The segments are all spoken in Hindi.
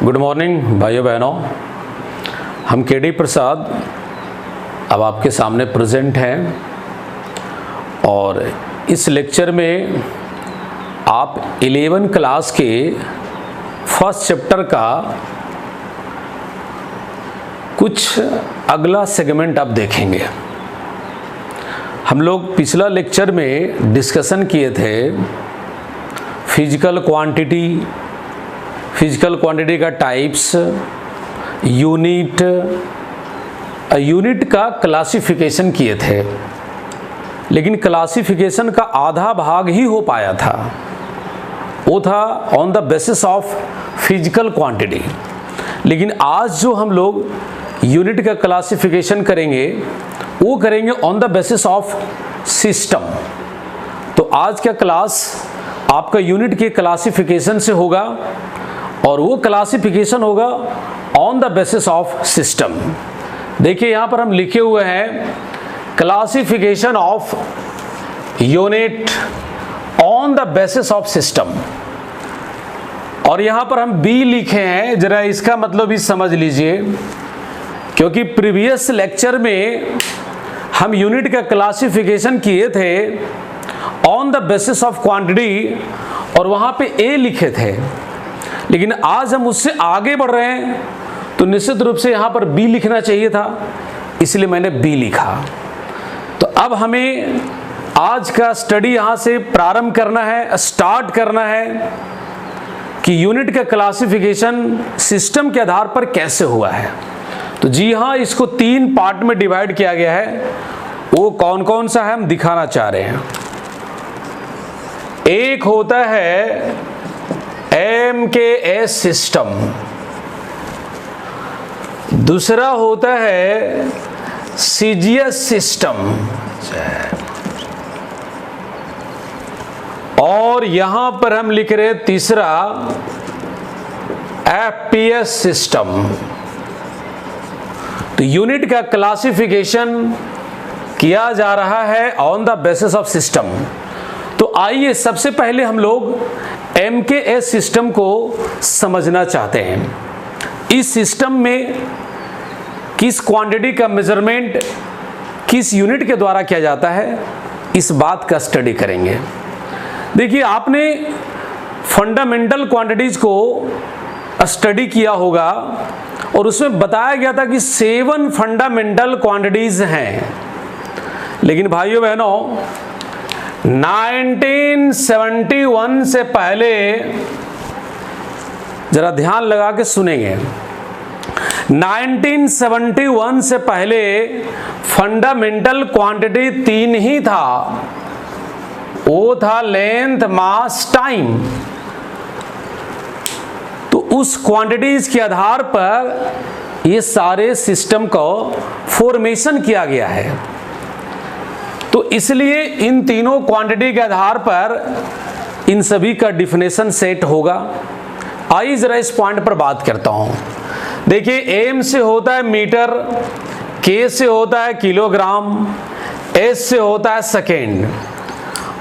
गुड मॉर्निंग भाइयों बहनों, हम केडी प्रसाद अब आपके सामने प्रेजेंट हैं और इस लेक्चर में आप 11 क्लास के फर्स्ट चैप्टर का कुछ अगला सेगमेंट आप देखेंगे। हम लोग पिछला लेक्चर में डिस्कशन किए थे फिजिकल क्वांटिटी का टाइप्स, यूनिट का क्लासिफिकेशन किए थे, लेकिन क्लासिफिकेशन का आधा भाग ही हो पाया था। वो था on the basis of physical quantity. लेकिन आज जो हम लोग यूनिट का क्लासिफिकेशन करेंगे वो करेंगे on the basis of system. तो आज का क्लास आपका यूनिट के क्लासिफिकेशन से होगा और वो क्लासिफिकेशन होगा on the basis of system. देखिए यहाँ पर हम लिखे हुए हैं classification of unit on the basis of system, और यहाँ पर हम बी लिखे हैं। जरा इसका मतलब भी समझ लीजिए, क्योंकि प्रीवियस लेक्चर में हम यूनिट का क्लासिफिकेशन किए थे on the basis of quantity और वहाँ पे ए लिखे थे, लेकिन आज हम उससे आगे बढ़ रहे हैं तो निश्चित रूप से यहाँ पर बी लिखना चाहिए था, इसलिए मैंने बी लिखा। तो अब हमें आज का स्टडी यहाँ से प्रारंभ करना है, स्टार्ट करना है कि यूनिट का क्लासिफिकेशन सिस्टम के आधार पर कैसे हुआ है। तो जी हाँ, इसको 3 पार्ट में डिवाइड किया गया है। वो कौन कौन सा है हम दिखाना चाह रहे हैं। एक होता है MKS सिस्टम, दूसरा होता है CGS सिस्टम, और यहां पर हम लिख रहे हैं तीसरा FPS सिस्टम। तो यूनिट का क्लासिफिकेशन किया जा रहा है on the basis of system. तो आइए सबसे पहले हम लोग MKS सिस्टम को समझना चाहते हैं। इस सिस्टम में किस क्वांटिटी का मेजरमेंट किस यूनिट के द्वारा किया जाता है, इस बात का स्टडी करेंगे। देखिए, आपने फंडामेंटल क्वांटिटीज को स्टडी किया होगा और उसमें बताया गया था कि 7 फंडामेंटल क्वांटिटीज हैं। लेकिन भाइयों बहनों, 1971 से पहले, जरा ध्यान लगा के सुनेंगे, 1971 से पहले फंडामेंटल क्वांटिटी 3 ही था। वो था लेंथ, मास, टाइम। तो उस क्वांटिटीज के आधार पर ये सारे सिस्टम को फॉर्मेशन किया गया है। तो इसलिए इन तीनों क्वांटिटी के आधार पर इन सभी का डिफिनेशन सेट होगा। आइए जरा इस पॉइंट पर बात करता हूं। देखिए, एम से होता है मीटर, के से होता है किलोग्राम, एस से होता है सेकेंड।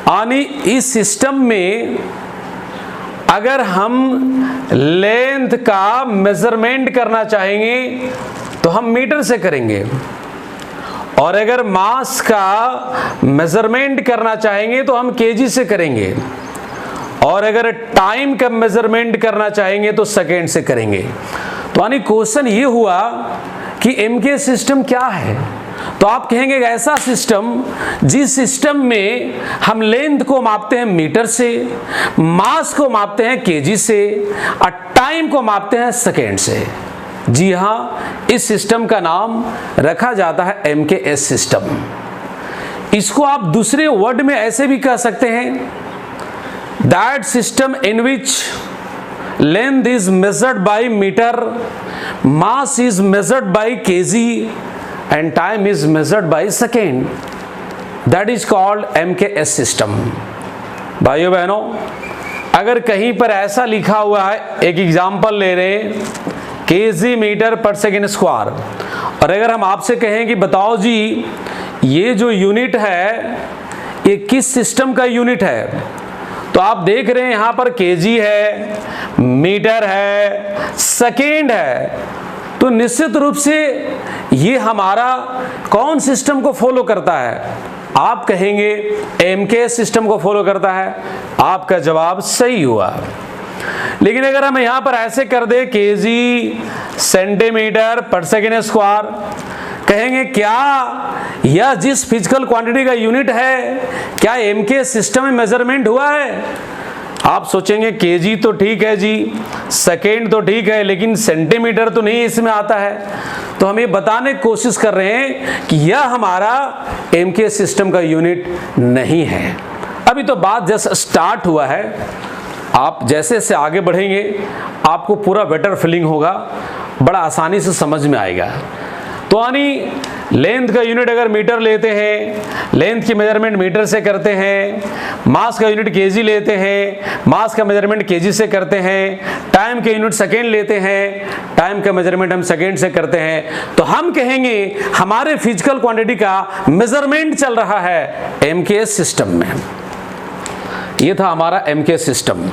यानी इस सिस्टम में अगर हम लेंथ का मेजरमेंट करना चाहेंगे तो हम मीटर से करेंगे, और अगर मास का मेजरमेंट करना चाहेंगे तो हम केजी से करेंगे, और अगर टाइम का मेजरमेंट करना चाहेंगे तो सेकेंड से करेंगे। तो यानी क्वेश्चन ये हुआ कि MK सिस्टम क्या है। तो आप कहेंगे ऐसा सिस्टम जिस सिस्टम में हम लेंथ को मापते हैं मीटर से, मास को मापते हैं केजी से, और टाइम को मापते हैं सेकेंड से। जी हाँ, इस सिस्टम का नाम रखा जाता है MKS सिस्टम। इसको आप दूसरे वर्ड में ऐसे भी कह सकते हैं, that system in which length is measured by metre, mass is measured by KG and time is measured by second, that is called MKS system. भाइयों बहनों, अगर कहीं पर ऐसा लिखा हुआ है, एक एग्जांपल ले रहे हैं, केजी मीटर पर सेकेंड स्क्वायर, और अगर हम आपसे कहें कि बताओ जी ये जो यूनिट है ये किस सिस्टम का यूनिट है, तो आप देख रहे हैं यहां पर केजी है, मीटर है, सेकेंड है, तो निश्चित रूप से ये हमारा कौन सिस्टम को फॉलो करता है? आप कहेंगे एमके सिस्टम को फॉलो करता है। आपका जवाब सही हुआ। लेकिन अगर हम यहां पर ऐसे कर दे केजी सेंटीमीटर पर सेकेंड स्क्वायर, कहेंगे क्या यह जिस फिजिकल क्वांटिटी का यूनिट है क्या एमके सिस्टम में मेजरमेंट हुआ है? आप सोचेंगे केजी तो ठीक है जी, सेकेंड तो ठीक है, लेकिन सेंटीमीटर तो नहीं इसमें आता है। तो हम ये बताने की कोशिश कर रहे हैं कि यह हमारा एमके सिस्टम का यूनिट नहीं है। अभी तो बात जस्ट स्टार्ट हुआ है। आप जैसे जैसे आगे बढ़ेंगे आपको पूरा बेटर फीलिंग होगा, बड़ा आसानी से समझ में आएगा। तो यानी लेंथ का यूनिट अगर मीटर लेते हैं, लेंथ की मेजरमेंट मीटर से करते हैं, मास का यूनिट केजी लेते हैं, मास का मेजरमेंट केजी से करते हैं, टाइम के यूनिट सेकेंड लेते हैं, टाइम का मेजरमेंट हम सेकेंड से करते हैं, तो हम कहेंगे हमारे फिजिकल क्वांटिटी का मेजरमेंट चल रहा है एमकेएस सिस्टम में। ये था हमारा एमकेएस सिस्टम।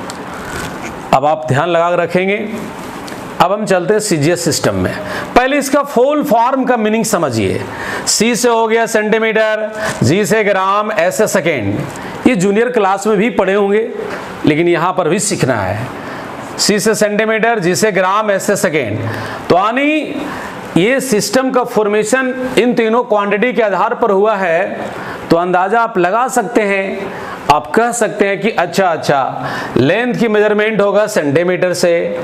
अब आप ध्यान लगा रखेंगे। अब हम चलते हैं सीजीएस सिस्टम में। पहले इसका फुल फॉर्म का मीनिंग समझिए। सी से हो गया सेंटीमीटर, जी से ग्राम, एस से सेकेंड। ये जूनियर क्लास में भी पढ़े होंगे, लेकिन यहाँ पर भी सीखना है। सी से सेंटीमीटर, जी से ग्राम, एस से सेकेंड। तो यानी ये सिस्टम का फॉर्मेशन इन तीनों क्वांटिटी के आधार पर हुआ है। तो अंदाजा आप लगा सकते हैं, आप कह सकते हैं कि अच्छा लेंथ की मेजरमेंट होगा सेंटीमीटर से,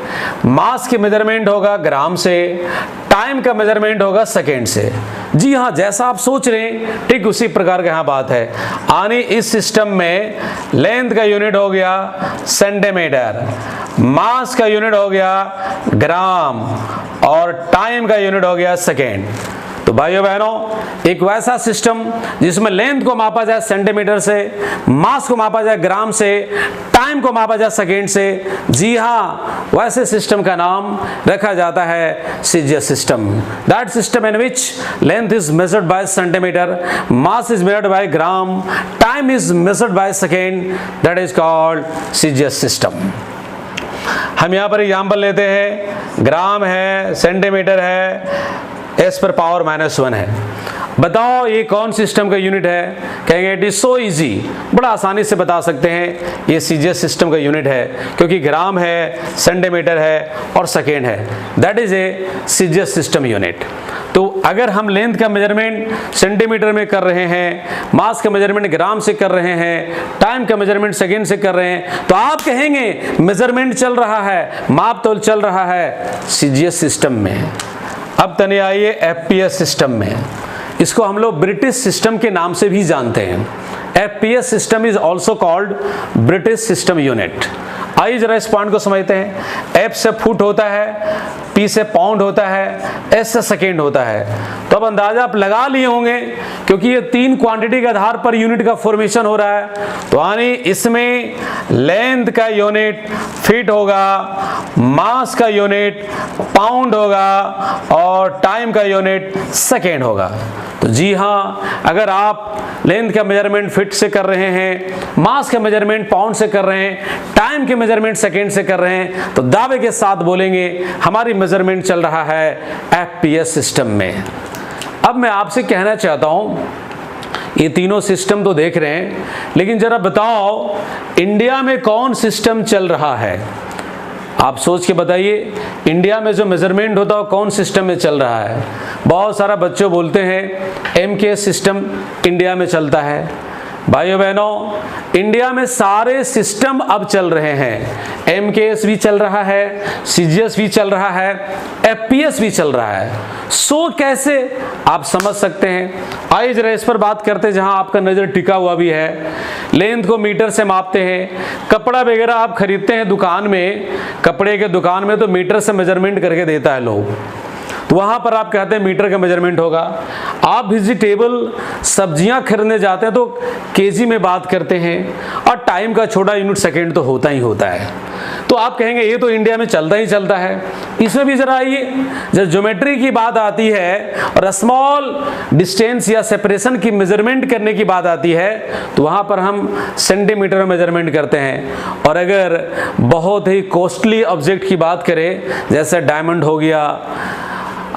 मास की मेजरमेंट होगा ग्राम से, टाइम का मेजरमेंट होगा सेकेंड से। जी हाँ, जैसा आप सोच रहे हैं ठीक उसी प्रकार का यहाँ बात है। यानी इस सिस्टम में लेंथ का यूनिट हो गया सेंटीमीटर, मास का यूनिट हो गया ग्राम और टाइम का यूनिट हो गया सेकेंड। तो भाइयों बहनों, एक वैसा सिस्टम जिसमें लेंथ को मापा जाए सेंटीमीटर से, मास को मापा जाए ग्राम से, टाइम को मापा जाए सेकेंड से, जी हाँ, वैसे सिस्टम का नाम रखा जाता है CGS system. That system in which length is measured bye centimetre, mass is measured bye gram, time is measured by second, that is called CGS system. हम यहाँ पर एग्जाम्पल लेते हैं। ग्राम है, सेंटीमीटर है, एस पर पावर -1 है। बताओ ये कौन सिस्टम का यूनिट है? कहेंगे इट इज सो इजी, बड़ा आसानी से बता सकते हैं ये सीजीएस सिस्टम का यूनिट है, क्योंकि ग्राम है, सेंटीमीटर है और सेकेंड है। That is a CGS system unit. तो अगर हम लेंथ का मेजरमेंट सेंटीमीटर में कर रहे हैं, मास का मेजरमेंट ग्राम से कर रहे हैं, टाइम का मेजरमेंट सेकेंड से कर रहे हैं, तो आप कहेंगे मेजरमेंट चल रहा है, माप तोल चल रहा है सीजीएस सिस्टम में। अब तने आइए एफपीएस सिस्टम में। इसको हम लोग ब्रिटिश सिस्टम के नाम से भी जानते हैं। FPS system is also called British system unit. आइए जरा इस पॉइंट को समझते हैं। एफ से फुट होता है, पी से पाउंड होता है, एस से सेकेंड होता है। तो अब अंदाजा आप लगा लिए होंगे, क्योंकि ये तीन क्वांटिटी के आधार पर यूनिट का फॉर्मेशन हो रहा है। तो यानी इसमें लेंथ का यूनिट फीट होगा, मास का यूनिट पाउंड होगा और टाइम का यूनिट सेकेंड होगा। तो जी हाँ, अगर आप लेंथ का मेजरमेंट फीट से कर रहे हैं, मास का मेजरमेंट पाउंड से कर रहे हैं, टाइम के मेजरमेंट सेकेंड से कर रहे हैं, तो दावे के साथ बोलेंगे हमारी मेजरमेंट चल रहा है एफपीएस सिस्टम में। अब मैं आपसे कहना चाहता हूं, ये तीनों सिस्टम तो देख रहे हैं, लेकिन जरा बताओ इंडिया में कौन सिस्टम चल रहा है? आप सोच के बताइए, इंडिया में जो मेजरमेंट होता है कौन सिस्टम में चल रहा है? बहुत सारा बच्चों बोलते हैं एमकेएस सिस्टम इंडिया में चलता है। भाइयों बहनों, इंडिया में सारे सिस्टम अब चल रहे हैं। एमकेएस भी चल रहा है, सीजीएस भी चल रहा है, एफपीएस भी चल रहा है। सो कैसे आप समझ सकते हैं? आइए जरा इस पर बात करते हैं, जहां आपका नजर टिका हुआ भी है। लेंथ को मीटर से मापते हैं। कपड़ा वगैरह आप खरीदते हैं दुकान में, कपड़े के दुकान में तो मीटर से मेजरमेंट करके देता है लोग, तो वहां पर आप कहते हैं मीटर का मेजरमेंट होगा। आप वेजिटेबल सब्जियां खरीदने जाते हैं तो केजी में बात करते हैं, और टाइम का छोटा यूनिट सेकेंड तो होता ही होता है। तो आप कहेंगे ये तो इंडिया में चलता ही चलता है। इसमें भी जरा आइए, जब ज्योमेट्री की बात आती है और स्मॉल डिस्टेंस या सेपरेशन की मेजरमेंट करने की बात आती है तो वहां पर हम सेंटीमीटर में मेजरमेंट करते हैं। और अगर बहुत ही कॉस्टली ऑब्जेक्ट की बात करें, जैसे डायमंड हो गया,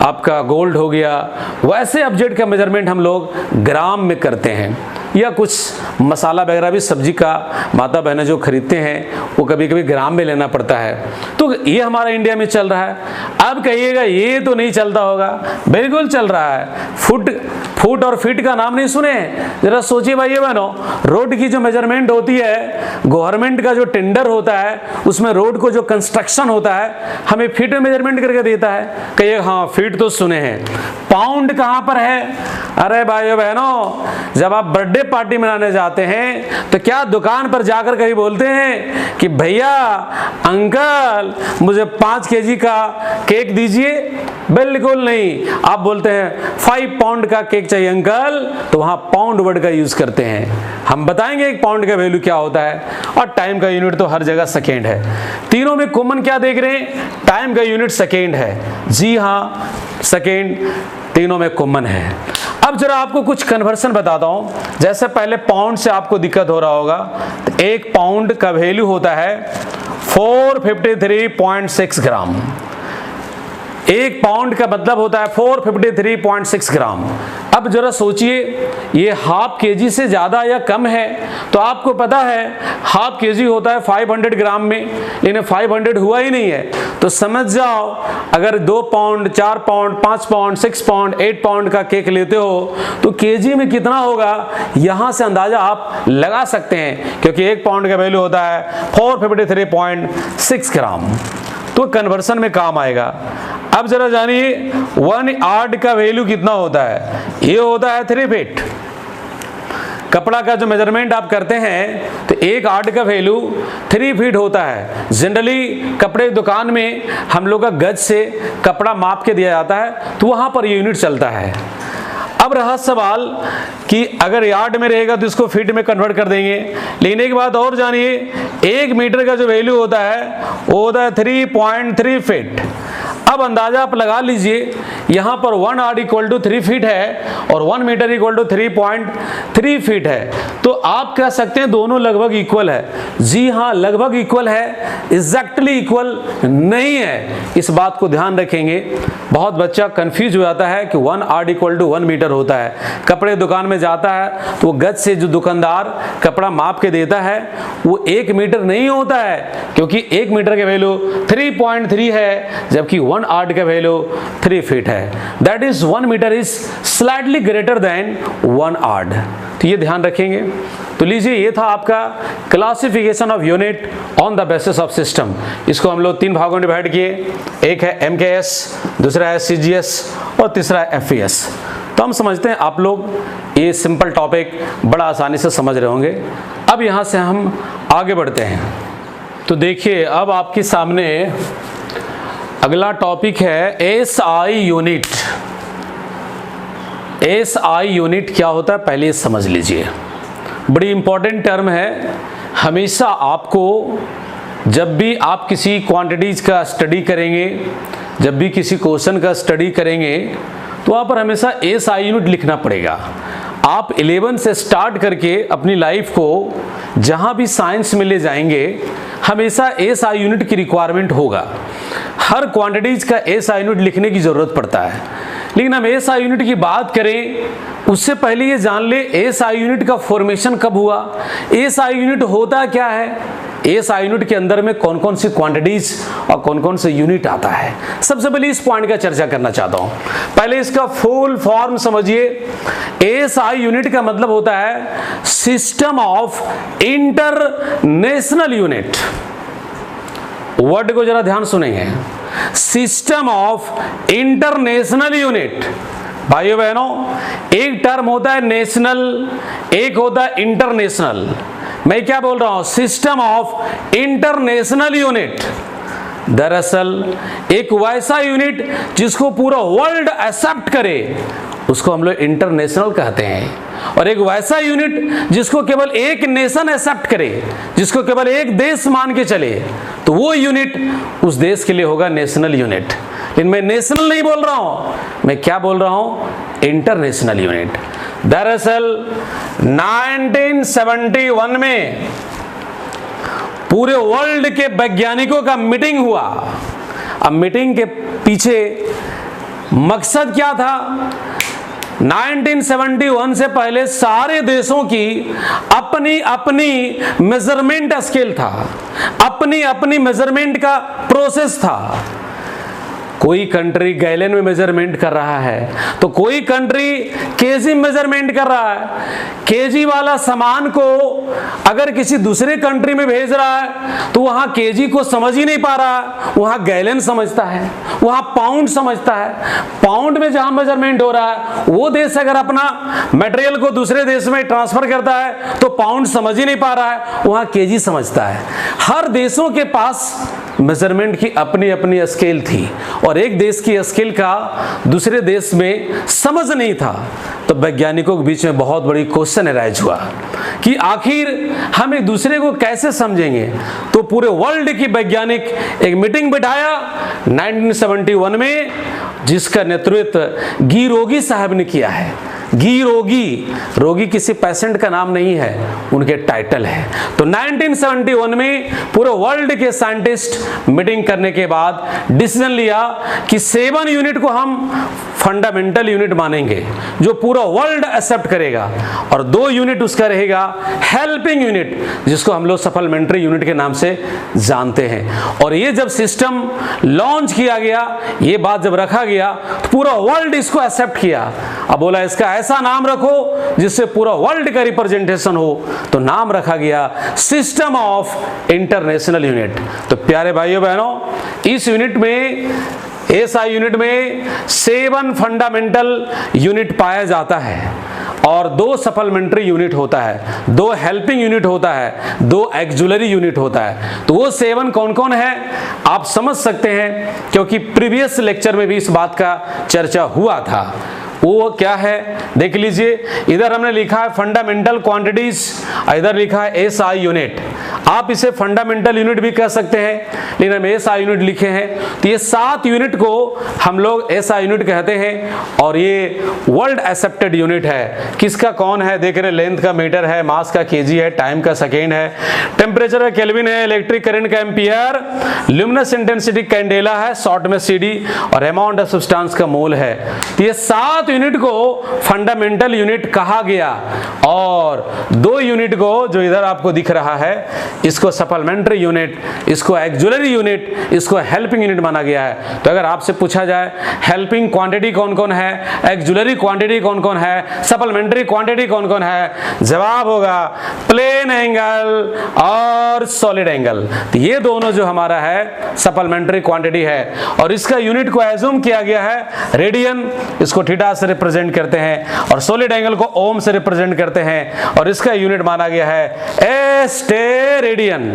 आपका गोल्ड हो गया, वैसे ऑब्जेक्ट का मेजरमेंट हम लोग ग्राम में करते हैं। या कुछ मसाला वगैरह भी सब्जी का माता बहनें जो खरीदते हैं वो कभी कभी ग्राम में लेना पड़ता है। तो ये हमारा इंडिया में चल रहा है। अब कहिएगा ये तो नहीं चलता होगा, बिल्कुल चल रहा है। फुट और फीट का नाम नहीं सुने? जरा सोचिए भाई बहनों, रोड की जो मेजरमेंट होती है, गवर्नमेंट का जो टेंडर होता है उसमें रोड को जो कंस्ट्रक्शन होता है हमें फीट में मेजरमेंट करके देता है। कहिए हाँ फीट तो सुने हैं, पाउंड कहां पर है? अरे भाइयों बहनों, जब आप बर्थडे पार्टी मनाने जाते हैं तो क्या दुकान पर जाकर कहीं बोलते हैं कि भैया अंकल मुझे 5 केजी का केक दीजिए? बिल्कुल नहीं। आप बोलते हैं 5 पाउंड का केक चाहिए अंकल, तो वहां पाउंड वर्ड का यूज करते हैं। हम बताएंगे 1 पाउंड का वैल्यू क्या होता है। और टाइम का यूनिट तो हर जगह सेकेंड है। तीनों में कॉमन क्या देख रहे हैं? टाइम का यूनिट सेकेंड है। जी हाँ, सेकेंड तीनों में कॉमन है। अब जरा आपको कुछ कन्वर्सन बताता हूं। जैसे पहले पाउंड से आपको दिक्कत हो रहा होगा, तो 1 पाउंड का वैल्यू होता है 453.6 ग्राम। 1 पाउंड का मतलब होता है 453.6 ग्राम। अब जरा सोचिए ये हाफ केजी से ज्यादा या कम है, तो आपको पता है हाफ केजी होता है 500 ग्राम में, लेकिन 500 हुआ ही नहीं है। तो समझ जाओ अगर 2 pound, 4 pound, 5 pound, 6 pound, 8 pound का केक लेते हो तो केजी में कितना होगा, यहां से अंदाजा आप लगा सकते हैं, क्योंकि 1 पाउंड का वैल्यू होता है 453.6 ग्राम। तो कन्वर्सन में काम आएगा। अब जरा जानिए 1 यार्ड का वैल्यू कितना होता है? ये होता है 3 फीट। कपड़ा का जो मेजरमेंट आप करते हैं तो 1 यार्ड का वैल्यू 3 फीट होता है। जनरली कपड़े की दुकान में हम लोग का गज से कपड़ा माप के दिया जाता है, तो वहां पर ये यूनिट चलता है। अब रहा सवाल कि अगर यार्ड में रहेगा तो इसको फीट में कन्वर्ट कर देंगे। लेकिन एक बात और जानिए, 1 मीटर का जो वैल्यू होता है वो होता है 3.3 फीट। अब अंदाजा आप लगा लीजिए, यहां पर 1 यार्ड इक्वल टू 3 फीट है और 1 मीटर इक्वल टू 3.3 फीट है। तो आप कह सकते हैं दोनों लगभग इक्वल है। जी हाँ, लगभग इक्वल है, एग्जैक्टली इक्वल नहीं है। इस बात को ध्यान रखेंगे। बहुत बच्चा कंफ्यूज हो जाता है कि 1 यार्ड इक्वल टू 1 मीटर होता है। कपड़े दुकान में जाता है तो वो गज से जो दुकानदार कपड़ा माप के देता है वो 1 मीटर नहीं होता है, क्योंकि 1 मीटर के वैल्यू 3.3 है, जबकि 1 यार्ड का वैल्यू 3 फीट है। That is 1 metre is slightly greater than 1 yard. तो ये ध्यान रखेंगे। तो लीजिए, ये था आपका classification of unit on the basis of system. इसको हम लोग 3 भागों में डिवाइड किए। एक है MKS, दूसरा है CGS और तीसरा है FES। तो हम समझते हैं आप लोग ये सिंपल टॉपिक बड़ा आसानी से समझ रहे होंगे। अब यहाँ से हम आगे बढ़ते हैं। तो देखिए, अब आपके सामने अगला टॉपिक है SI यूनिट। SI यूनिट क्या होता है पहले ये समझ लीजिए। बड़ी इंपॉर्टेंट टर्म है। हमेशा आपको जब भी आप किसी क्वांटिटीज का स्टडी करेंगे, जब भी किसी क्वेश्चन का स्टडी करेंगे, तो वहाँ पर हमेशा SI यूनिट लिखना पड़ेगा। आप 11 से स्टार्ट करके अपनी लाइफ को जहाँ भी साइंस में ले जाएंगे, हमेशा SI यूनिट की रिक्वायरमेंट होगा। हर क्वांटिटीज का SI यूनिट लिखने की जरूरत पड़ता है। लेकिन हम SI यूनिट की बात करें उससे पहले ये जान ले SI यूनिट का फॉर्मेशन कब हुआ, SI यूनिट होता क्या है, SI यूनिट के अंदर में कौन कौन सी क्वांटिटीज और कौन कौन से यूनिट आता है। सबसे पहले इस पॉइंट का चर्चा करना चाहता हूं। पहले इसका फुल फॉर्म समझिए। SI यूनिट का मतलब होता है system of international unit. Word को जरा ध्यान सुनेंगे, सिस्टम ऑफ इंटरनेशनल यूनिट। भाइयों बहनों, एक टर्म होता है नेशनल, एक होता है इंटरनेशनल। मैं क्या बोल रहा हूं, सिस्टम ऑफ इंटरनेशनल यूनिट। दरअसल एक वैसा यूनिट जिसको पूरा वर्ल्ड एक्सेप्ट करे उसको हम लोग इंटरनेशनल कहते हैं, और एक वैसा यूनिट जिसको केवल एक नेशन एक्सेप्ट करे, जिसको केवल एक देश मान के चले, तो वो यूनिट उस देश के लिए होगा नेशनल यूनिट। लेकिन मैं नेशनल नहीं बोल रहा हूं, मैं क्या बोल रहा हूं? International unit. दरअसल 1971 में पूरे वर्ल्ड के वैज्ञानिकों का मीटिंग हुआ। अब मीटिंग के पीछे मकसद क्या था? 1971 से पहले सारे देशों की अपनी अपनी मेजरमेंट स्केल था, अपनी अपनी मेजरमेंट का प्रोसेस था। कोई कंट्री गैलन में मेजरमेंट कर रहा है, तो कोई कंट्री केजी मेजरमेंट कर रहा है। केजी वाला सामान को अगर किसी दूसरे कंट्री में भेज रहा है तो वहां केजी को समझ ही नहीं पा रहा, वहां गैलन समझता है, वहां पाउंड समझता है। पाउंड में जहां मेजरमेंट हो रहा है वो देश अगर अपना मटेरियल को दूसरे देश में ट्रांसफर करता है तो पाउंड समझ ही नहीं पा रहा है, वहां केजी समझता है। हर देशों के पास मेजरमेंट की अपनी अपनी स्केल थी, और एक देश की स्केल का दूसरे देश में समझ नहीं था। तो वैज्ञानिकों के बीच में बहुत बड़ी क्वेश्चन अराइज हुआ कि आखिर हम एक दूसरे को कैसे समझेंगे। तो पूरे वर्ल्ड की वैज्ञानिक एक मीटिंग बिठाया 1971 में, जिसका नेतृत्व गी रोगी साहब ने किया है। गी रोगी, रोगी किसी पेशेंट का नाम नहीं है, उनके टाइटल है। तो 1971 में पूरे वर्ल्ड के साइंटिस्ट मीटिंग करने के बाद डिसीजन लिया कि 7 यूनिट को हम फंडामेंटल यूनिट मानेंगे जो पूरा वर्ल्ड एक्सेप्ट करेगा, और 2 यूनिट उसका रहेगा हेल्पिंग यूनिट, जिसको हम लोग सप्लीमेंट्री यूनिट के नाम से जानते हैं। और ये जब सिस्टम लॉन्च किया गया, ये बात जब रखा गया तो पूरा वर्ल्ड इसको एक्सेप्ट किया। अब बोला इसका ऐसा नाम रखो जिससे पूरा वर्ल्ड का रिप्रेजेंटेशन हो, तो नाम रखा गया सिस्टम ऑफ इंटरनेशनल यूनिट। तो प्यारे भाइयों बहनों, इस यूनिट में, एसआई यूनिट में 7 फंडामेंटल यूनिट पाया जाता है, और 2 सप्लीमेंट्री यूनिट होता है, 2 हेल्पिंग यूनिट होता है, 2 एक्जुलरी यूनिट होता है। तो वो 7 कौन कौन है आप समझ सकते हैं, क्योंकि प्रीवियस लेक्चर में भी इस बात का चर्चा हुआ था। वो क्या है देख लीजिए, इधर हमने लिखा है फंडामेंटल क्वांटिटीज, इधर लिखा है एसआई यूनिट। आप इसे फंडामेंटल यूनिट भी कह सकते हैं, लेकिन हम एसआई यूनिट लिखे हैं। तो ये 7 यूनिट को हम लोग एसआई यूनिट कहते हैं, और ये वर्ल्ड एक्सेप्टेड यूनिट है। किसका कौन है देख रहे, लेंथ का मीटर है, मास का केजी है, टाइम का सेकेंड है, टेम्परेचर का केल्विन है, इलेक्ट्रिक करंट का एम्पियर, ल्यूमिनस इंटेंसिटी कैंडेला है, शॉर्ट में सीडी, और अमाउंट ऑफ सब्सटेंस का मोल है। तो ये 7 यूनिट को फंडामेंटल यूनिट कहा गया, और 2 यूनिट को जो इधर आपको दिख रहा है इसको सप्लीमेंट्री यूनिट, इसको एक्जुलरी यूनिट, इसको हेल्पिंग यूनिट माना गया है। तो अगर आपसे पूछा जाए हेल्पिंग क्वांटिटी कौन कौन है, एक्जुलरी क्वांटिटी कौन कौन है, सप्लीमेंट्री क्वांटिटी कौन कौन है, जवाब होगा प्लेन एंगल और सॉलिड एंगल। तो ये दोनों जो हमारा है सप्लीमेंट्री क्वांटिटी है, और इसका यूनिट को एज्यूम किया गया है रेडियन, इसको थीटा से रिप्रेजेंट करते हैं, और सॉलिड एंगल को ओम से रिप्रेजेंट करते हैं, और इसका यूनिट माना गया है एस्टेरेडियन।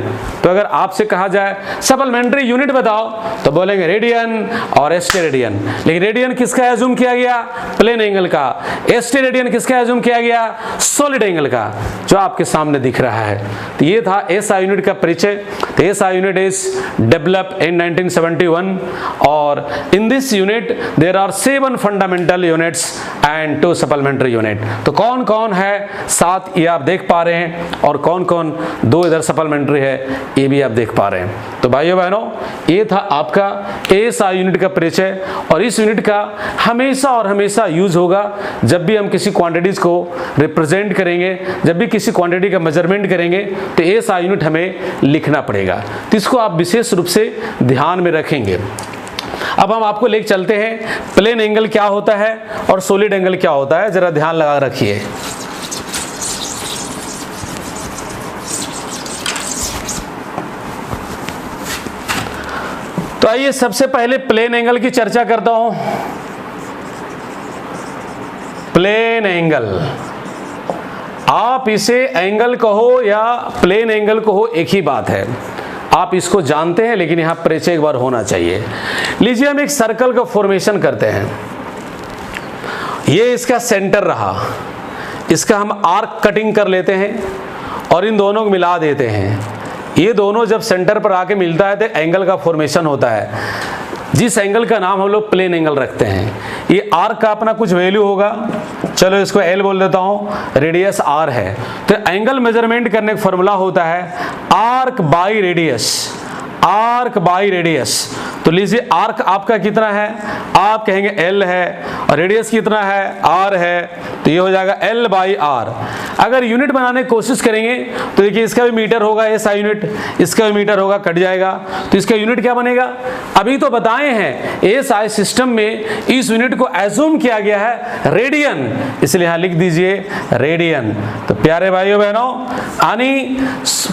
तो अगर आपसे कहा जाए सप्लीमेंट्री यूनिट बताओ तो बोलेंगे रेडियन और एस्टेरेडियन। लेकिन रेडियन किसका एज्यूम किया गया, प्लेन एंगल का, एस्टेरेडियन किसका एज्यूम किया गया, सॉलिड एंगल का, जो आपके सामने दिख रहा है। तो ये था एसआई यूनिट का परिचय। तो SI unit is developed in 1971, और in this unit there are 7 fundamental units and 2 supplementary unit. तो कौन कौन है 7 ये आप देख पा रहे हैं, और कौन कौन 2 इधर सप्लीमेंट्री है ये भी आप देख पा रहे हैं। तो भाइयों बहनों, ये था आपका एएसआई यूनिट का परिचय, और इस यूनिट का हमेशा और हमेशा यूज होगा जब भी हम किसी क्वांटिटीज को रिप्रेजेंट करेंगे, जब भी किसी क्वांटिटी का मेजरमेंट करेंगे तो एएसआई यूनिट हमें लिखना पड़ेगा। तो इसको आप विशेष रूप से ध्यान में रखेंगे। अब हम आपको लेके चलते हैं प्लेन एंगल क्या होता है और सॉलिड एंगल क्या होता है, जरा ध्यान लगा रखिए। तो आइए सबसे पहले प्लेन एंगल की चर्चा करता हूं। प्लेन एंगल, आप इसे एंगल कहो या प्लेन एंगल कहो, एक ही बात है। आप इसको जानते हैं, लेकिन यहाँ परिचय एक बार होना चाहिए। लीजिए हम एक सर्कल का फॉर्मेशन करते हैं। ये इसका सेंटर रहा, इसका हम आर्क कटिंग कर लेते हैं और इन दोनों को मिला देते हैं। ये दोनों जब सेंटर पर आके मिलता है तो एंगल का फॉर्मेशन होता है, जिस एंगल का नाम हम लोग प्लेन एंगल रखते हैं। ये आर्क का अपना कुछ वैल्यू होगा, चलो इसको L बोल देता हूँ, रेडियस R है। तो एंगल मेजरमेंट करने का फॉर्मूला होता है arc by radius, arc by radius. तो लीजिए आर्क आपका कितना है, आप कहेंगे L है, और रेडियस कितना है, R है, तो ये हो जाएगा L बाई R। अगर यूनिट बनाने की कोशिश करेंगे तो देखिए इसका भी मीटर होगा SI यूनिट, इसका भी मीटर होगा, कट जाएगा, तो इसका यूनिट क्या बनेगा। अभी तो बताए हैं SI सिस्टम में इस यूनिट को एज्यूम किया गया है रेडियन, इसलिए यहां लिख दीजिए रेडियन। तो प्यारे भाइयों बहनों, यानी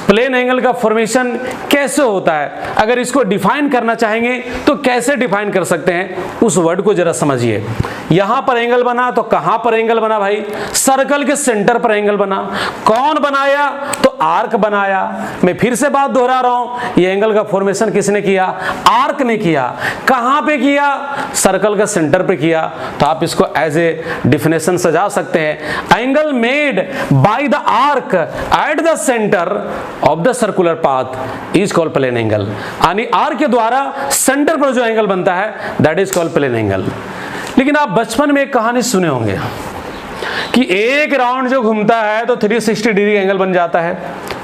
प्लेन एंगल का फॉर्मेशन कैसे होता है, अगर इसको डिफाइन करना चाहेंगे तो कैसे डिफाइन कर सकते हैं, उस वर्ड को जरा समझिए। यहां पर एंगल बना तो कहां पर एंगल बना भाई, सर्कल के सेंटर पर एंगल बना। कौन बनाया, तो आर्क बनाया। मैं फिर से बात दोहरा रहा हूं, ये एंगल का फॉर्मेशन किसने किया, आर्क ने किया। कहां पे किया, सर्कल का सेंटर पे किया। तो आप इसको एज ए डिफिनेशन सजा सकते हैं, angle made by the arc at the centre of the circular path is called plane angle. यानी आर्क के द्वारा सेंटर पर जो एंगल बनता है that is called plane angle. लेकिन आप बचपन में एक कहानी सुने होंगे कि एक राउंड जो घूमता है तो 360 डिग्री एंगल बन जाता है।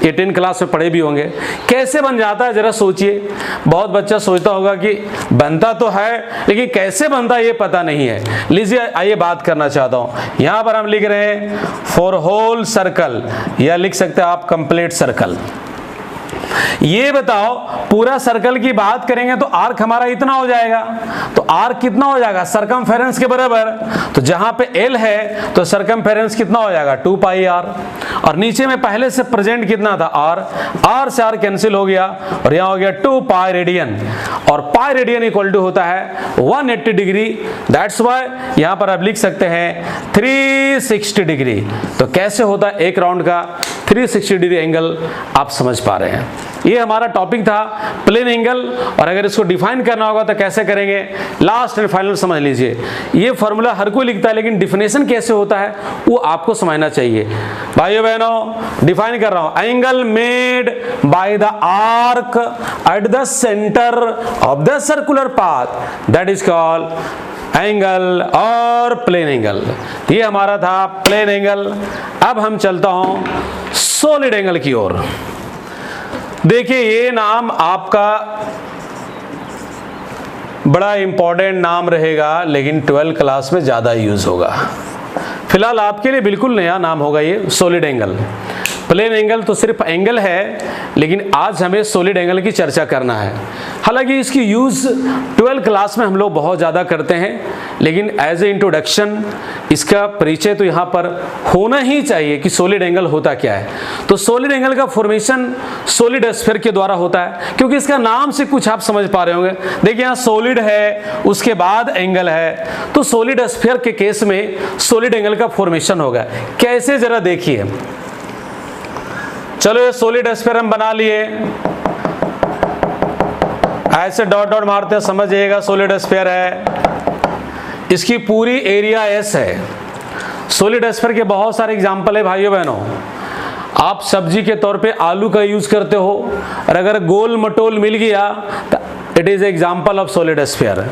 ये 10 क्लास में पढ़े भी होंगे। कैसे बन जाता है जरा सोचिए। बहुत बच्चा सोचता होगा कि बनता तो है, लेकिन कैसे बनता है ये पता नहीं है। लीजिए आइए बात करना चाहता हूं। यहां पर हम लिख रहे हैं फॉर होल सर्कल, या लिख सकते हैं आप कंप्लीट सर्कल। ये बताओ पूरा सर्कल की बात करेंगे तो आर्क हमारा इतना हो जाएगा, तो आर्क कितना हो जाएगा, सरकमफेरेंस के बराबर। तो जहां पे L है तो सरकमफेरेंस कितना हो जाएगा 2 पाई R, और नीचे में पहले से प्रेजेंट कितना था R से R कैंसिल हो गया और यहां हो गया 2 पाई रेडियन, और पाई रेडियन इक्वल टू होता है 180 डिग्री। दैट्स वाई यहां पर आप लिख सकते हैं 360 डिग्री। तो कैसे होता है एक राउंड का 360 डिग्री एंगल, आप समझ पा रहे हैं। ये हमारा टॉपिक था प्लेन एंगल, और अगर इसको डिफाइन करना होगा तो कैसे करेंगे, लास्ट एंड फाइनल समझ लीजिए। ये फॉर्मूला हर कोई लिखता है, लेकिन डिफिनेशन कैसे होता है वो आपको समझना चाहिए। भाइयों बहनों, डिफाइन कर रहा हूं, angle made by the arc at the centre of the circular path that is called angle और प्लेन एंगल। ये हमारा था प्लेन एंगल। अब हम चलता हूं सॉलिड एंगल की ओर। देखिए ये नाम आपका बड़ा इंपॉर्टेंट नाम रहेगा, लेकिन 12th क्लास में ज्यादा यूज होगा। फिलहाल आपके लिए बिल्कुल नया नाम होगा ये सॉलिड एंगल। प्लेन एंगल तो सिर्फ एंगल है, लेकिन आज हमें सॉलिड एंगल की चर्चा करना है। हालांकि इसकी यूज 12th क्लास में हम लोग बहुत ज़्यादा करते हैं, लेकिन एज ए इंट्रोडक्शन इसका परिचय तो यहाँ पर होना ही चाहिए कि सॉलिड एंगल होता क्या है। तो सॉलिड एंगल का फॉर्मेशन सॉलिड स्फीयर के द्वारा होता है, क्योंकि इसका नाम से कुछ आप समझ पा रहे होंगे। देखिए यहाँ सॉलिड है, उसके बाद एंगल है, तो सॉलिड स्फीयर के केस में सॉलिड एंगल का फॉर्मेशन होगा। कैसे जरा देखिए। चलो ये सॉलिड स्फीयर हम बना लिए, ऐसे डॉट डॉट मारते हैं, समझिएगा सॉलिड स्फीयर है। इसकी पूरी एरिया S है। सॉलिड स्फीयर के बहुत सारे एग्जांपल है भाइयों बहनों। आप सब्जी के तौर पे आलू का यूज करते हो, और अगर गोल मटोल मिल गया तो it is example of solid sphere.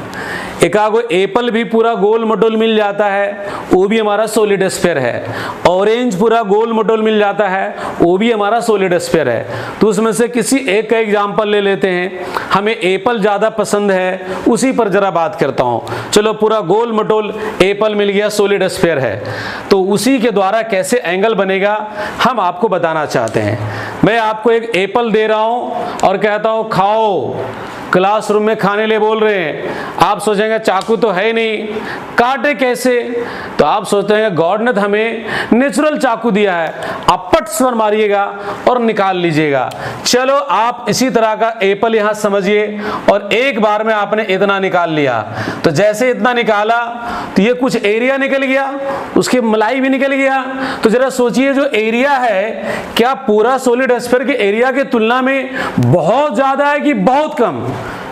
एकागो एप्पल भी पूरा गोल मटोल मिल जाता है, वो भी हमारा सॉलिड स्फीयर है। ऑरेंज पूरा गोल मटोल मिल जाता है, वो भी हमारा सॉलिड स्फीयर है। तो उसमें से किसी एक का एग्जाम्पल ले लेते हैं। हमें एप्पल ज़्यादा पसंद है, उसी पर जरा बात करता हूँ। चलो पूरा गोल मटोल एप्पल मिल गया, सॉलिड स्फीयर है, तो उसी के द्वारा कैसे एंगल बनेगा हम आपको बताना चाहते हैं। मैं आपको एक एप्पल दे रहा हूँ और कहता हूँ खाओ, क्लासरूम में खाने लिए बोल रहे हैं, आप सोचेंगे चाकू तो है ही नहीं, काटे कैसे? तो आप सोचते हैं गॉड ने हमें नेचुरल चाकू दिया है, आप पट से मारिएगा और निकाल लीजिएगा। चलो आप इसी तरह का एप्पल यहां समझिए, और एक बार में आपने इतना निकाल लिया, तो जैसे इतना निकाला तो ये कुछ एरिया निकल गया, उसकी मलाई भी निकल गया। तो जरा सोचिए जो एरिया है क्या पूरा सॉलिड स्फीयर के एरिया की तुलना में बहुत ज्यादा है कि बहुत कम?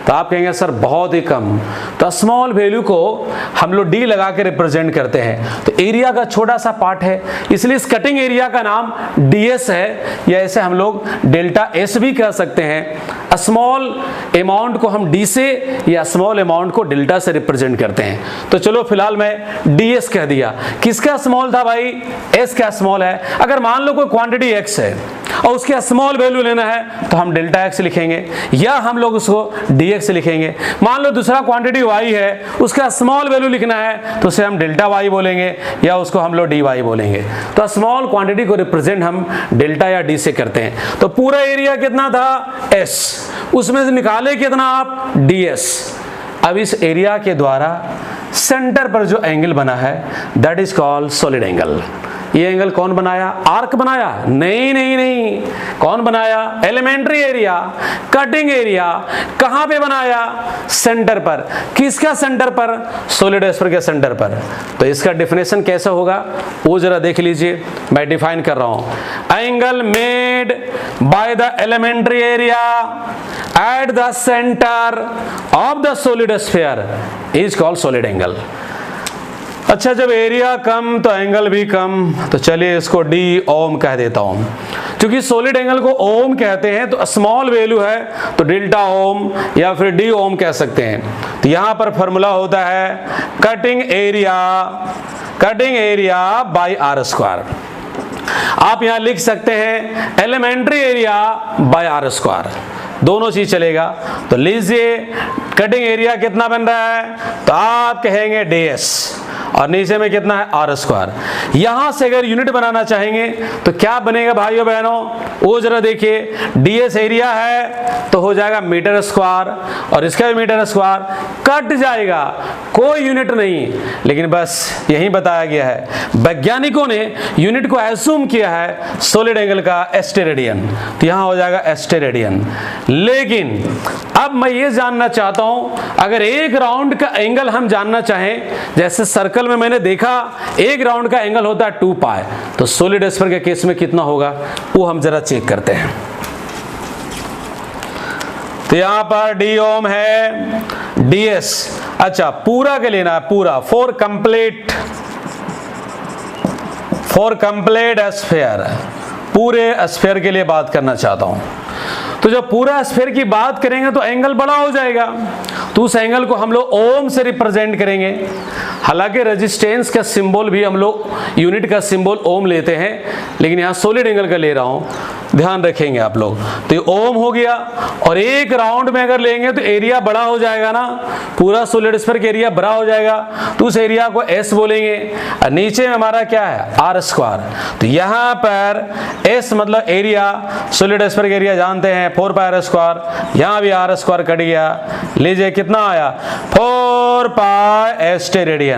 तो आप कहेंगे सर बहुत ही कम। तो स्मॉल वैल्यू को हम लोग डी लगा के रिप्रेजेंट करते हैं, तो एरिया का छोटा सा पार्ट है, इसलिए इस कटिंग एरिया का नाम डीएस है, या ऐसे हम लोग डेल्टा एस भी कह सकते हैं। स्मॉल अमाउंट को हम डी से या स्मॉल अमाउंट को डेल्टा से रिप्रेजेंट करते हैं। तो चलो फिलहाल मैं डीएस कह दिया। किसका स्मॉल था भाई? एस का स्मॉल है। अगर मान लो कोई क्वांटिटी एक्स है और उसके स्मॉल वैल्यू लेना है तो हम डेल्टा एक्स लिखेंगे, या हम लोग उसको डीएक्स लिखेंगे। मान लो दूसरा क्वांटिटी वाई है, उसका स्मॉल वैल्यू लिखना है तो उसे हम डेल्टा वाई बोलेंगे, या उसको हम लोग डी वाई बोलेंगे। तो स्मॉल क्वांटिटी को रिप्रेजेंट हम डेल्टा या डी से करते हैं। तो पूरा एरिया कितना था? एस, उसमें से निकाले कितना आप? डीएस। अब इस एरिया के द्वारा सेंटर पर जो एंगल बना है that is called solid angle. ये एंगल कौन बनाया? आर्क बनाया? नहीं नहीं नहीं। कौन बनाया? Elementary area, cutting area. कहां पे बनाया? सेंटर पर। किसका सेंटर पर? सॉलिड स्फीयर के सेंटर पर। तो इसका डिफिनेशन कैसा होगा वो जरा देख लीजिए, मैं डिफाइन कर रहा हूं। Angle made by the elementary area at the centre of the solid sphere is called solid angle. अच्छा, जब एरिया कम तो एंगल भी कम, तो चलिए इसको डी ओम कह देता हूं। क्योंकि सॉलिड एंगल को ओम कहते हैं तो स्मॉल वैल्यू है तो डेल्टा ओम या फिर डी ओम कह सकते हैं। तो यहां पर फॉर्मूला होता है cutting area by R square. आप यहां लिख सकते हैं elementary area by R square, दोनों चीज चलेगा। तो लीजिए कटिंग एरिया कितना बन रहा है? तो आप कहेंगे डीएस, और नीचे में कितना है? R square. यहां से अगर यूनिट बनाना चाहेंगे तो क्या बनेगा भाइयों बहनों? वो जरा देखिए, डीएस एरिया है तो हो जाएगा मीटर स्क्वायर, और इसका भी मीटर स्क्वायर कट जाएगा, कोई यूनिट नहीं। लेकिन बस यही बताया गया है, वैज्ञानिकों ने यूनिट को एज्यूम किया है सॉलिड एंगल का एस्टेरेडियन, तो यहां हो जाएगा एस्टेरेडियन। लेकिन अब मैं ये जानना चाहता हूं, अगर एक राउंड का एंगल हम जानना चाहें, जैसे सर्कल में मैंने देखा एक राउंड का एंगल होता है 2 पाई, तो सॉलिड स्फीयर के केस में कितना होगा वो हम जरा चेक करते हैं। तो यहां पर डी ओम है, डीएस। अच्छा, पूरा के लेना है, पूरा फॉर कंप्लीट स्फीयर, पूरे स्फीयर के लिए बात करना चाहता हूं। तो जब पूरा स्फीयर की बात करेंगे तो एंगल बड़ा हो जाएगा, तो उस एंगल को हम लोग ओम से रिप्रेजेंट करेंगे। हालांकि रेजिस्टेंस का सिंबल भी हम लोग यूनिट का सिंबल ओम लेते हैं, लेकिन यहां सॉलिड एंगल का ले रहा हूं, ध्यान रखेंगे आप लोग। तो ये ओम हो गया, और एक राउंड में अगर लेंगे तो एरिया बड़ा हो जाएगा ना, पूरा सॉलिड स्फीयर का एरिया बड़ा हो जाएगा, तो उस एरिया को एस बोलेंगे। और नीचे में हमारा क्या है? R square. तो यहां पर एस मतलब एरिया, सॉलिड स्फीयर का एरिया जानते हैं 4 पाई आर स्क्वायर, यहां भी आर स्क्वायर कट गया। लीजिए कितना आया? 4 पाई एस्टेरेडियन।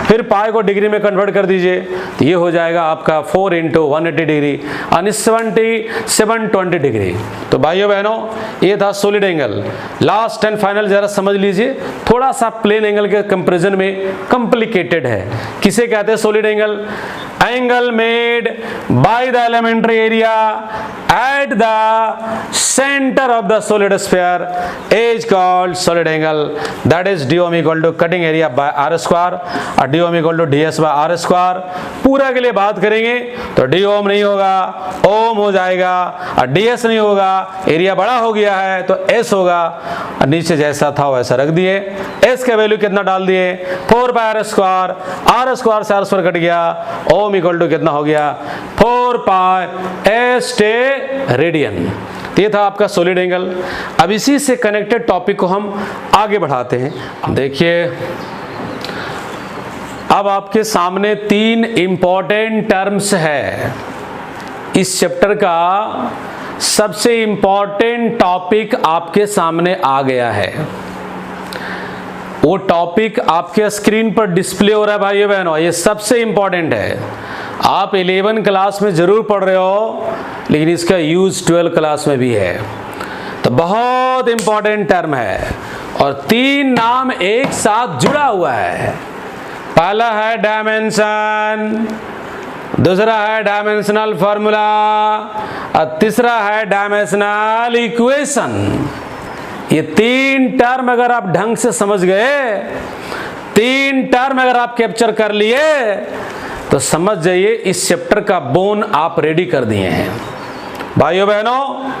फिर पाई को डिग्री में कन्वर्ट कर दीजिए, तो ये हो जाएगा आपका 4 × 180 डिग्री यानी 720 डिग्री। तो भाइयों बहनों, ये था solid angle. Last and final जरा समझ लीजिए, थोड़ा सा प्लेन एंगल के कंपैरिजन में कॉम्प्लिकेटेड है। किसे कहते हैं solid angle? Angle made by the elementary area at the center of the solid sphere is called solid angle, that is d ohm equal to cutting area by r square और d ohm equal to ds by r square। पूरा के लिए बात करेंगे तो d ohm नहीं होगा, ओम हो जाएगा, और ds नहीं होगा, एरिया बड़ा हो गया है तो s होगा, और नीचे जैसा था वैसा रख दिए। s का वैल्यू कितना डाल दिए? 4 पाई r स्क्वायर से r स्क्वायर कट गया, ओम इक्वल टू कितना हो गया? 4 पाई एस्टेरेडियन। ये था आपका सॉलिड एंगल। अब इसी से कनेक्टेड टॉपिक को हम आगे बढ़ाते हैं। देखिए, अब आपके सामने 3 इंपॉर्टेंट टर्म्स है। इस चैप्टर का सबसे इंपॉर्टेंट टॉपिक आपके सामने आ गया है। वो टॉपिक आपके स्क्रीन पर डिस्प्ले हो रहा है भाइयों बहनों, ये सबसे इंपॉर्टेंट है। आप 11 क्लास में जरूर पढ़ रहे हो, लेकिन इसका यूज 12 क्लास में भी है। तो बहुत इंपॉर्टेंट टर्म है और 3 नाम एक साथ जुड़ा हुआ है। पहला है डायमेंशन, दूसरा है डायमेंशनल फॉर्मूला और तीसरा है डायमेंशनल इक्वेशन। ये 3 टर्म अगर आप ढंग से समझ गए, 3 टर्म अगर आप कैप्चर कर लिए, तो समझ जाइए इस चैप्टर का बोन आप रेडी कर दिए हैं। भाइयों बहनों,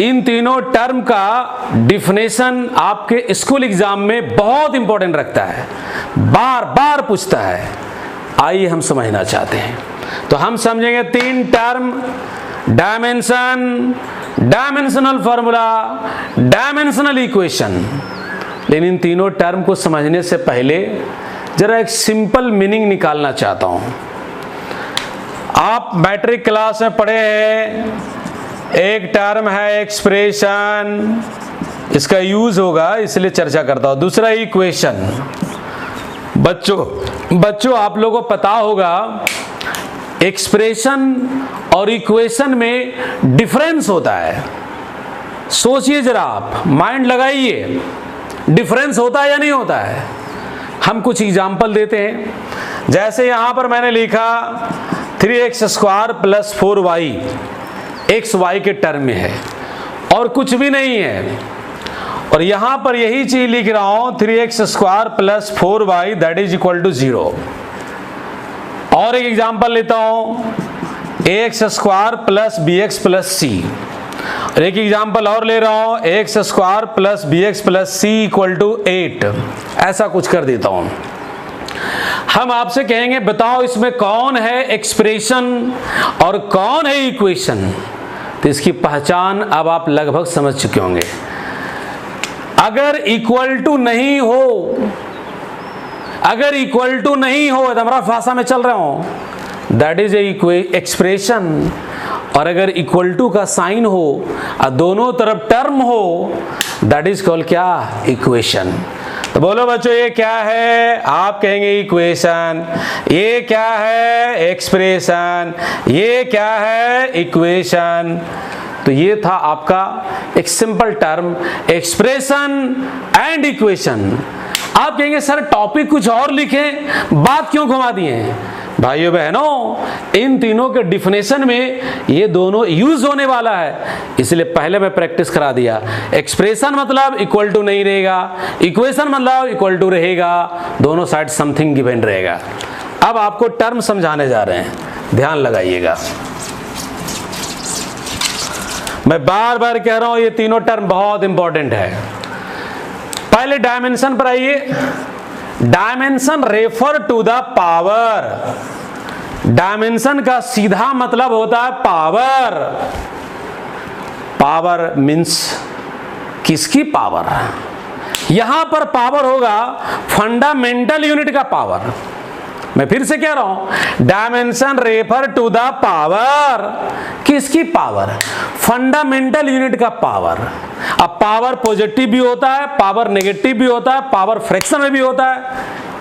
इन तीनों टर्म का डिफिनेशन आपके स्कूल एग्जाम में बहुत इंपॉर्टेंट रखता है, बार बार पूछता है। आइए हम समझना चाहते हैं, तो हम समझेंगे 3 term, dimension, dimensional formula, dimensional equation. लेकिन इन तीनों टर्म को समझने से पहले जरा एक सिंपल मीनिंग निकालना चाहता हूं। आप मैट्रिक क्लास में पढ़े हैं, एक टर्म है एक्सप्रेशन, इसका यूज होगा इसलिए चर्चा करता हूं। दूसरा इक्वेशन। बच्चों आप लोगों को पता होगा एक्सप्रेशन और इक्वेशन में डिफरेंस होता है। सोचिए जरा, आप माइंड लगाइए, डिफरेंस होता है या नहीं होता है। हम कुछ एग्जाम्पल देते हैं। जैसे यहां पर मैंने लिखा 3x² + 4y, x y के टर्म में है और कुछ भी नहीं है। और यहां पर यही चीज लिख रहा हूं 3x² + 4y = 0। और एक एग्जाम्पल लेता हूं ax² + bx + c। और एक एग्जाम्पल और ले रहा हूं ax² + bx + c = 8। ऐसा कुछ कर देता हूं। हम आपसे कहेंगे बताओ इसमें कौन है एक्सप्रेशन और कौन है इक्वेशन। तो इसकी पहचान अब आप लगभग समझ चुके होंगे। अगर इक्वल टू नहीं हो, अगर इक्वल टू नहीं हो, तो हमारा भाषा में चल रहा हूं, दैट इज एक्सप्रेशन। और अगर इक्वल टू का साइन हो और दोनों तरफ टर्म हो, दैट इज कॉल्ड क्या, इक्वेशन। तो बोलो बच्चों ये क्या है, आप कहेंगे इक्वेशन। ये क्या है, एक्सप्रेशन। ये क्या है, इक्वेशन। तो ये था आपका एक simple term, expression and equation. आप कहेंगे सर टॉपिक कुछ और लिखें, बात क्यों घुमा दिए। भाइयों बहनों, इन तीनों के डिफिनेशन में ये दोनों यूज होने वाला है, इसलिए पहले मैं प्रैक्टिस करा दिया। एक्सप्रेशन मतलब इक्वल टू नहीं रहेगा, इक्वेशन मतलब इक्वल टू रहेगा, दोनों साइड समथिंग गिवन रहेगा। अब आपको टर्म समझाने जा रहे हैं, ध्यान लगाइएगा। मैं बार बार कह रहा हूं ये तीनों टर्म बहुत इंपॉर्टेंट है। पहले डायमेंशन पर आइए। Dimension refer to the power. Dimension का सीधा मतलब होता है पावर। पावर मीन्स किसकी पावर। यहां पर पावर होगा फंडामेंटल यूनिट का पावर। मैं फिर से कह रहा हूं, dimension refer to the power. किसकी पावर, फंडामेंटल यूनिट का पावर। अब पावर पॉजिटिव भी होता है, पावर नेगेटिव भी होता है, पावर फ्रैक्शन में भी होता है,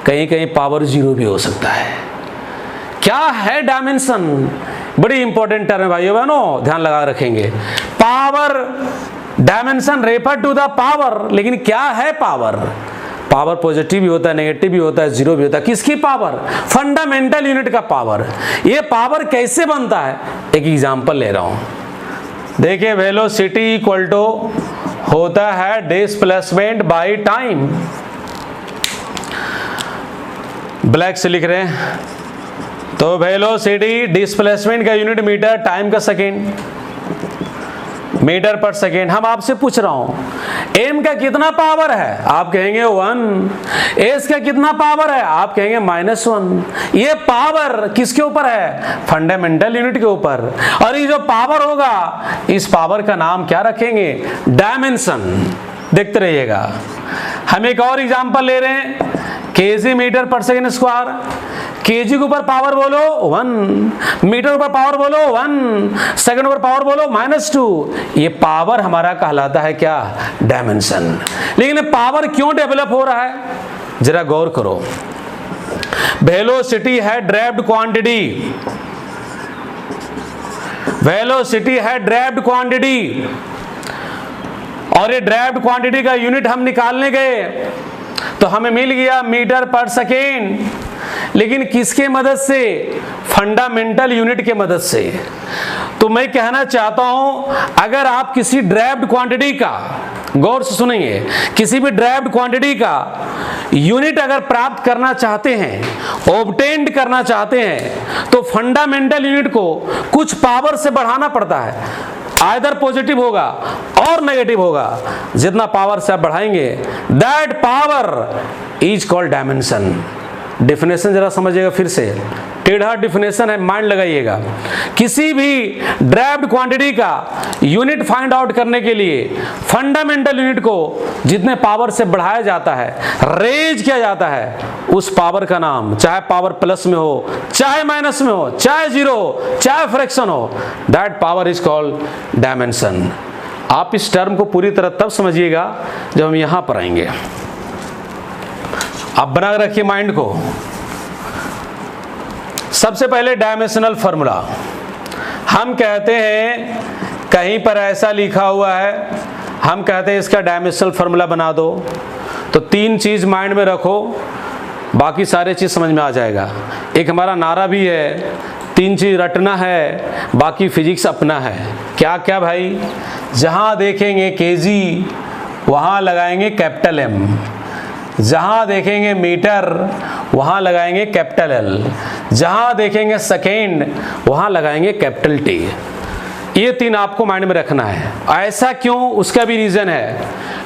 कहीं कहीं पावर 0 भी हो सकता है। क्या है डायमेंशन, बड़ी इंपॉर्टेंट टर्म है भाइयों बहनों, ध्यान लगा रखेंगे। Power, dimension refer to the power, लेकिन क्या है पावर। पावर पॉजिटिव भी होता है, नेगेटिव भी होता है, 0 भी होता है। किसकी पावर, फंडामेंटल यूनिट का पावर। ये पावर कैसे बनता है, एक एग्जांपल ले रहा हूं। देखिए वेलोसिटी इक्वल टू होता है डिस्प्लेसमेंट बाय टाइम। ब्लैक से लिख रहे हैं, तो वेलोसिटी डिस्प्लेसमेंट का यूनिट मीटर, टाइम का सेकेंड, मीटर पर सेकेंड। हम आपसे पूछ रहा हूं एम का कितना पावर है, आप कहेंगे 1। एस का कितना पावर है, आप कहेंगे -1। ये पावर किसके ऊपर है, फंडामेंटल यूनिट के ऊपर। और ये जो पावर होगा, इस पावर का नाम क्या रखेंगे, डायमेंशन। देखते रहिएगा। हम एक और एग्जांपल ले रहे हैं, केजी मीटर पर सेकेंड स्क्वायर। केजी के ऊपर पावर बोलो 1, मीटर के ऊपर पावर बोलो 1, सेकंड ऊपर पावर बोलो -2। ये पावर हमारा कहलाता है क्या? डायमेंशन। लेकिन पावर क्यों डेवलप हो रहा है, जरा गौर करो। वेलोसिटी है ड्राइव्ड क्वांटिटी, वेलोसिटी है ड्राइव्ड क्वांटिटी, और ये ड्राइव्ड क्वांटिटी का यूनिट हम निकालने गए तो हमें मिल गया मीटर पर सेकेंड। लेकिन किसके मदद से? फंडामेंटल यूनिट के मदद से। तो मैं कहना चाहता हूं, अगर आप किसी ड्राइव्ड क्वांटिटी का, गौर से सुनेंगे, किसी भी ड्राइव्ड क्वांटिटी का यूनिट अगर प्राप्त करना चाहते हैं, ऑब्टेंड करना चाहते हैं, तो फंडामेंटल यूनिट को कुछ पावर से बढ़ाना पड़ता है। आइदर पॉजिटिव होगा और नेगेटिव होगा। जितना पावर से आप बढ़ाएंगे, that power is called dimension. Definition जरा समझिएगा फिर से, टेढ़ा डिफिनेशन है, माइंड लगाइएगा। किसी भी ड्राइव्ड क्वांटिटी का यूनिट फाइंड आउट करने के लिए फंडामेंटल यूनिट को जितने पावर से बढ़ाया जाता है, रेज किया जाता है, उस पावर का नाम, चाहे पावर प्लस में हो, चाहे माइनस में हो, चाहे जीरो हो, चाहे फ्रैक्शन हो, that power is called dimension. आप इस टर्म को पूरी तरह तब समझिएगा जब हम यहां पर आएंगे। आप बना रखिए माइंड को। सबसे पहले डायमेंशनल फॉर्मूला, हम कहते हैं कहीं पर ऐसा लिखा हुआ है, हम कहते हैं इसका डायमेंशनल फॉर्मूला बना दो। तो 3 चीज माइंड में रखो, बाकी सारे चीज समझ में आ जाएगा। एक हमारा नारा भी है, 3 चीज रटना है, बाकी फिजिक्स अपना है। क्या क्या भाई? जहां देखेंगे केजी वहां लगाएंगे कैपिटल एम, जहां देखेंगे मीटर वहां लगाएंगे कैपिटल एल, जहां देखेंगे सेकेंड वहां लगाएंगे कैपिटल टी। ये 3 आपको माइंड में रखना है। ऐसा क्यों? उसका भी रीजन है।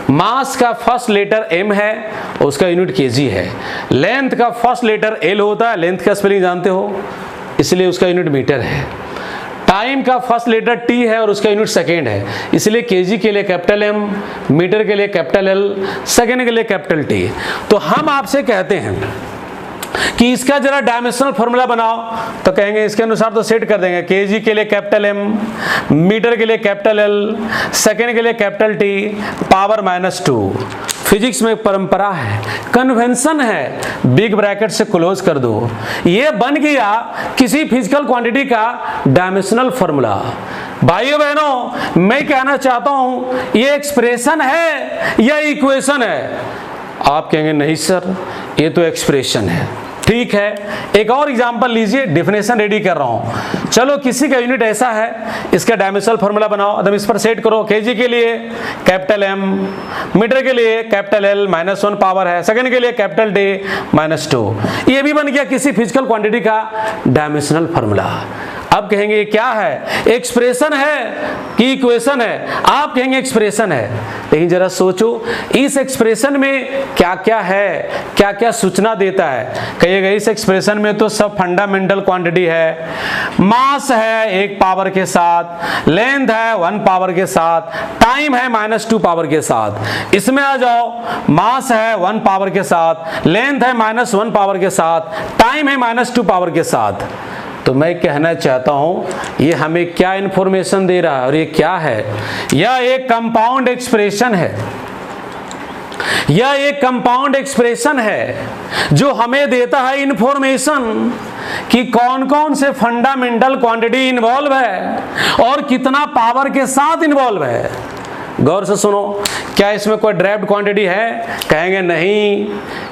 मास का फर्स्ट लेटर m है, उसका यूनिट केजी है। लेंथ का फर्स्ट लेटर l होता है, लेंथ का स्पेलिंग जानते हो, इसलिए उसका यूनिट मीटर है। टाइम का फर्स्ट लेटर t है और उसका यूनिट सेकेंड है, इसलिए केजी के लिए कैपिटल M, मीटर के लिए कैपिटल L, सेकेंड के लिए कैपिटल T। तो हम आपसे कहते हैं कि इसका जरा डायमेंशनल फॉर्मूला बनाओ, तो कहेंगे इसके अनुसार तो सेट कर देंगे, केजी के लिए कैपिटल M, मीटर के लिए कैपिटल L, सेकेंड के लिए कैपिटल T, पावर -2। फिजिक्स में एक परंपरा है, कन्वेंशन है, बिग ब्रैकेट से क्लोज कर दो। ये बन गया किसी फिजिकल क्वांटिटी का डायमेंशनल फॉर्मूला। भाइयों बहनों, मैं कहना चाहता हूं ये एक्सप्रेशन है या इक्वेशन है? आप कहेंगे नहीं सर, ये तो एक्सप्रेशन है। ठीक है, एक और एग्जांपल लीजिए, डेफिनेशन रेडी कर रहा हूं। चलो, किसी का यूनिट ऐसा है, इसका डायमेंशनल फॉर्मूला बनाओ, एकदम इस पर सेट करो। केजी के लिए कैपिटल M, मीटर के लिए कैपिटल L, -1 पावर है, सेकंड के लिए कैपिटल D, -2। ये भी बन गया किसी फिजिकल क्वांटिटी का डायमेंशनल फॉर्मूला। अब कहेंगे ये क्या है? एक्सप्रेशन है कि इक्वेशन है? आप कहेंगे एक्सप्रेशन है। लेकिन जरा सोचो, इस एक्सप्रेशन में क्या क्या है, क्या क्या सूचना देता है? कहिएगा इस एक्सप्रेशन में तो सब फंडामेंटल क्वांटिटी है। मास है 1 पावर के साथ, लेंथ है 1 पावर के साथ, टाइम है -2 पावर के साथ। इसमें आ जाओ, मास है 1 पावर के साथ, लेंथ है -1 पावर के साथ, टाइम है -2 पावर के साथ। तो मैं कहना चाहता हूं ये हमें क्या इंफॉर्मेशन दे रहा है, और ये क्या है? यह एक कंपाउंड एक्सप्रेशन है, यह एक कंपाउंड एक्सप्रेशन है जो हमें देता है इंफॉर्मेशन कि कौन कौन से फंडामेंटल क्वांटिटी इन्वॉल्व है और कितना पावर के साथ इन्वॉल्व है। गौर से सुनो, क्या इसमें कोई ड्राइव्ड क्वांटिटी है? कहेंगे नहीं,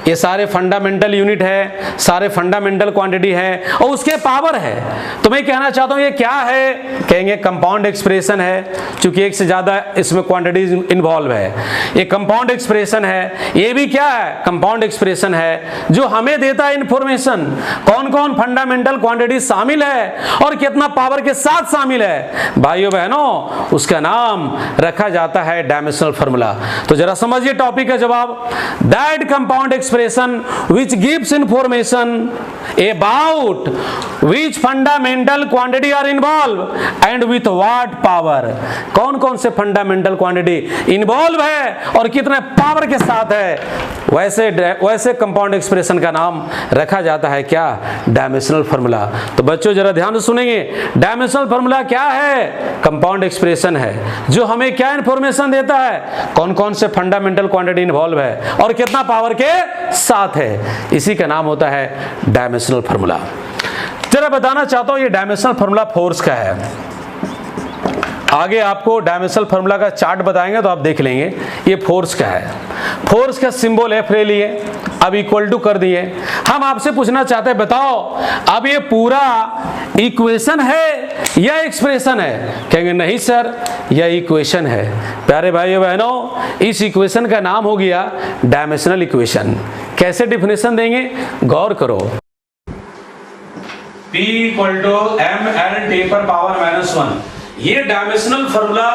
ये सारे फंडामेंटल यूनिट है, सारे फंडामेंटल क्वांटिटी है और उसके पावर है। तो मैं कहना चाहता हूं ये क्या है? कहेंगे कंपाउंड एक्सप्रेशन है, क्योंकि एक से ज्यादा इसमें क्वांटिटीज इन्वॉल्व है। ये कंपाउंड एक्सप्रेशन है। ये भी क्या है? कंपाउंड एक्सप्रेशन है जो हमें देता है इंफॉर्मेशन, कौन कौन फंडामेंटल क्वांटिटी शामिल है और कितना पावर के साथ शामिल है। भाइयों बहनों, उसका नाम रखा जाता जाता है डायमेंशनल फार्मूला। तो जरा समझिए टॉपिक का जवाब, that compound expression which gives information about which fundamental quantity are involve and with what power. कौन कौन से फंडामेंटल क्वांटिटी इन्वॉल्व है और कितने पावर के साथ है, वैसे कंपाउंड एक्सप्रेशन का नाम रखा जाता है क्या, डायमेंशनल फार्मूला। तो बच्चों जरा ध्यान से सुनेंगे, डायमेंशनल फार्मूला क्या है, कंपाउंड एक्सप्रेशन है जो हमें क्या इंफॉर्मेशन देता है, कौन कौन से फंडामेंटल क्वांटिटी इन्वॉल्व है और कितना पावर के साथ है, इसी का नाम होता है डायमेंशनल फार्मूला। जरा बताना चाहता हूं ये डायमेंशनल फार्मूला फोर्स का है। आगे आपको डायमेंशनल फार्मूला का चार्ट बताएंगे तो आप देख लेंगे। ये फोर्स का है, फोर्स का सिंबल एफ ले लिए, अब इक्वल टू कर दिए। हम आपसे पूछना चाहते हैं बताओ अब ये पूरा इक्वेशन है या एक्सप्रेशन है, कहेंगे नहीं सर यह इक्वेशन है। प्यारे भाइयों बहनों, इस इक्वेशन का नाम हो गया डायमेंशनल इक्वेशन। कैसे डिफिनेशन देंगे, गौर करो। P equal to M L T पर पावर -1, ये डायमेंशनल फार्मूला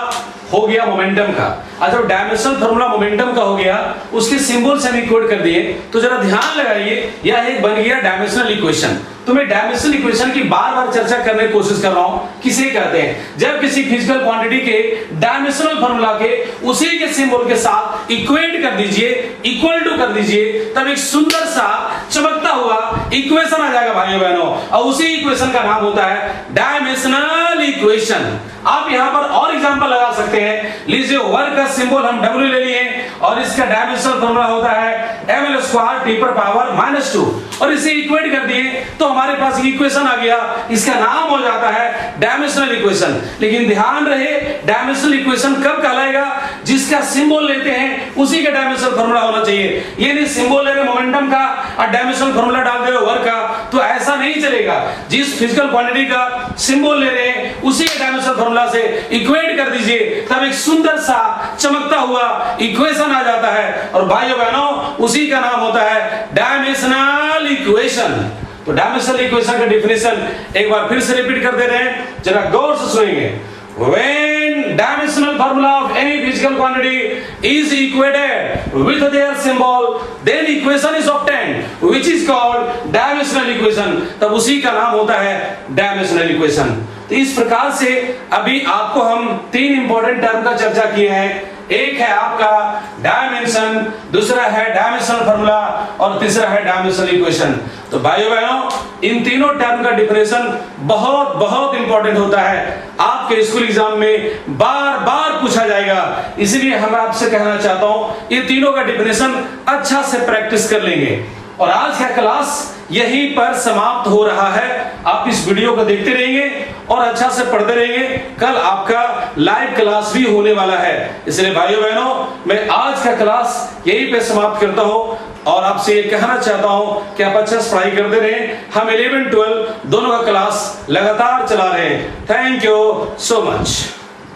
हो गया मोमेंटम का। अच्छा डायमेंशनल फार्मूला मोमेंटम का हो गया, उसके सिंबल से हम इक्वेट कर दिए। तो जरा ध्यान लगाइए, यह एक बन गया डायमेंशनल इक्वेशन। तो मैं डायमेंशनल इक्वेशन की बार बार चर्चा करने की कोशिश कर रहा हूं। किसे कहते हैं, जब किसी फिजिकल क्वांटिटी के डायमेंशनल फार्मूला के उसी के सिंबल के साथ इक्वेट कर दीजिए, इक्वल टू कर दीजिए, तब एक सुंदर सा चमकता हुआ इक्वेशन आ जाएगा भाइयों बहनों, और उसी इक्वेशन का नाम होता है डायमेंशनल इक्वेशन। आप यहां पर और एग्जांपल लगा सकते हैं। लीजिए वर्क का सिंबल हम W ले लिए और इसका डायमेंशनल फार्मूला होता है ml² t पर पावर -2 और इसे इक्वेट कर दिए तो हमारे पास इक्वेशन आ गया, इसका नाम हो जाता है डायमेंशनल इक्वेशन। लेकिन ध्यान रहे डायमेंशनल इक्वेशन कब कहलाएगा, जिसका सिंबल लेते हैं उसी का डायमेंशनल फार्मूला होना चाहिए। ये नहीं सिंबल ले रहे मोमेंटम का और डायमेंशनल फार्मूला डाल दे वर्क का, तो ऐसा नहीं चलेगा। जिस फिजिकल क्वांटिटी का सिंबल ले रहे हैं उसी के डायमेंशनल फार्मूला से इक्वेट कर दीजिए, तब एक सुंदर सा चमकता हुआ इक्वेशन आ जाता है और भाइयों बहनों उसी का नाम होता है डायमेंशनल इक्वेशन। तो डायमेंशनल इक्वेशन का डेफिनेशन एक बार फिर से रिपीट कर दे रहे हैं, जरा गौर से सुनेंगे। When dimensional formula of any physical quantity is equated with their symbol, then equation is obtained, which is called dimensional equation। तब उसी का नाम होता है डायमेंशनल इक्वेशन। तो इस प्रकार से अभी आपको हम तीन इंपॉर्टेंट टर्म का चर्चा किए हैं। एक है आपका डायमेंशन, दूसरा है डायमेंशनल फार्मूला और तीसरा है डायमेंशनल इक्वेशन। तो भाइयों बहनों इन तीनों टर्म का डिफिनेशन बहुत बहुत इंपॉर्टेंट होता है, आपके स्कूल एग्जाम में बार बार पूछा जाएगा। इसलिए हम आपसे कहना चाहता हूं ये तीनों का डिफिनेशन अच्छा से प्रैक्टिस कर लेंगे। और आज का क्लास यहीं पर समाप्त हो रहा है। आप इस वीडियो को देखते रहेंगे और अच्छा से पढ़ते रहेंगे, कल आपका लाइव क्लास भी होने वाला है। इसलिए भाइयों बहनों मैं आज का क्लास यहीं पे समाप्त करता हूं और आपसे ये कहना चाहता हूं कि आप अच्छा से पढ़ाई करते रहें। हम 11-12 दोनों का क्लास लगातार चला रहे हैं। Thank you so much.